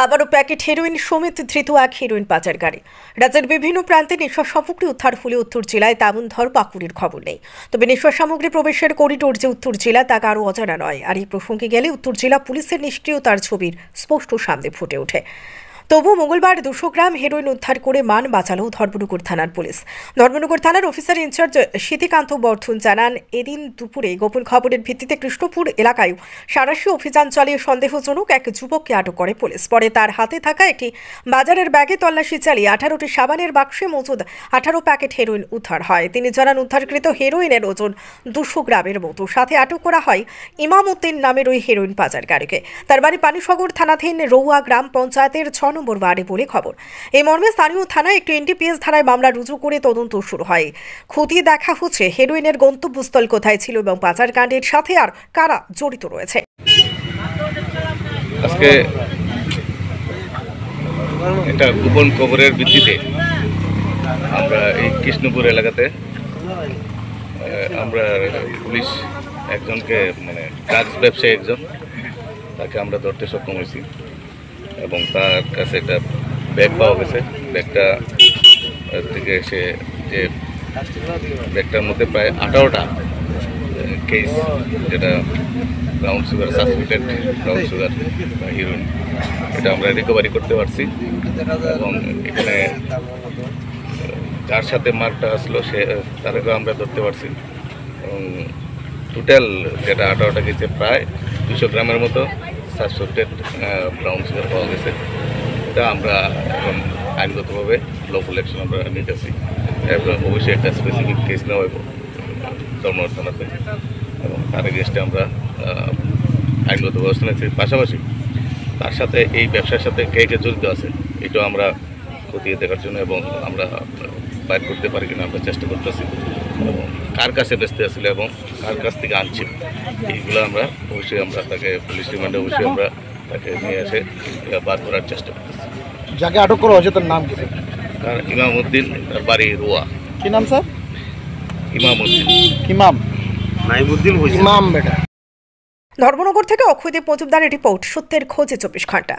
আবারও packet heroin সমেত ধৃত এক হেরোইন পাচারকারী। রাজ্যের বিভিন্ন প্রান্তে নেশা সামগ্রী উদ্ধার হলে উত্তর জেলায় তেমন ধরপাকড়ের খবর নেই। তবে নেশা সামগ্রী প্রবেশের করিডোর যে উত্তর জেলা তা কারো অজানা নয়। আর এই প্রসঙ্গে গেলে উত্তর জেলা পুলিশের নিষ্ক্রিয়তার ছবির স্পষ্ট সামনে ফুটে ওঠে। তবু মঙ্গলবার 200 গ্রাম হেরোইন উদ্ধার করে মান বাঁচালো ধর্মনগর থানার পুলিশ। ধর্মনগর থানার অফিসার ইনচার্জ সিদ্ধিকান্ত বর্ধন জানান, এদিন দুপুরে গোপন খবরের ভিত্তিতে কৃষ্ণপুর এলাকায় সাঁড়াশি অভিযান চালিয়ে সন্দেহজনক এক যুবককে আটক করে পুলিশ। পরে তার হাতে থাকা একটি বাজারের ব্যাগে তল্লাশি চালিয়ে 18টি সাবানের বাক্সে মজুদ 18 প্যাকেট হেরোইন উদ্ধার হয়। তিনি জানান, উদ্ধারকৃত হেরোইনের ওজন 200 গ্রামের মতো। সাথে আটক করা হয় ইমাম উদ্দিন নামের ওই হেরোইন পাচারকারীকে। তার বাড়ি পানিসাগর থানাধীন রৌয়া গ্রাম পঞ্চায়েতের 6 নম্বর ওয়ার্ডে বলে খবর। এই মর্মে স্থানীয় থানায় একটি এনডিপিএস ধারায় মামলা রুজু করে তদন্ত শুরু হয়। খতিয়ে দেখা হচ্ছে হেরোইনের গন্তব্যস্থল কোথায় ছিল এবং পাচারকাণ্ডের সাথে আর কারা জড়িত রয়েছে। আজকে এটা গোপন খবরের ভিত্তিতে আমরা এই কৃষ্ণপুর এলাকাতে আমরা পুলিশ একজনকে ড্রাগস ব্যবসায়ী একজন তাকে আমরা ধরতে সক্ষম হয়েছি এবং তার কাছে একটা ব্যাগ পাওয়া গেছে। ব্যাগটা থেকে সে যে ব্যাগটার মধ্যে প্রায় 18টা কেস, যেটা brown sugar, suspected brown sugar বা হিরোইন, এটা আমরা রিকভারি করতে পারছি। এবং এখানে যার সাথে মার্কটা আসলো তারকেও আমরা ধরতে পারছি। এবং টোটাল যেটা 18টা কেসে প্রায় 200 গ্রামের মতো সাসপেক্টেড ব্রাউন সুগার পাওয়া গেছে। এটা আমরা এখন আইনগতভাবে লফুল অ্যাকশন আমরা নিতেছি। এবং অবশ্যই একটা স্পেসিফিক কেস নেওয়া হইব ধর্মনগর থানাতে এবং তার এগেনস্টে আমরা আইনগত ব্যবস্থা নিচ্ছি। পাশাপাশি তার সাথে এই ব্যবসার সাথে কে কে জড়িত আছে এটাও আমরা খতিয়ে দেখার জন্য এবং আমরা বাইর করতে পারি কিনা আমরা চেষ্টা করতেছি এবং কার কাছে বেচতে আসলে এবং কার কাছ থেকে আনছি এইগুলো আমরা অবশ্যই আমরা তাকে পুলিশ রিমান্ডে অবশ্যই আমরা তাকে নিয়ে এসে বার করার চেষ্টা করতেছি। যাকে আটক করা হয়েছে তার নাম কি? তার ইমাম উদ্দিন, তার বাড়ি রোয়া। কি নাম স্যার? ইমাম উদ্দিন। ইমাম নাইমুদ্দিন ইমাম বেটা। ধর্মনগর থেকে অক্ষয়দেব মজুমদারের রিপোর্ট, সত্যের খোঁজে 24 ঘন্টা।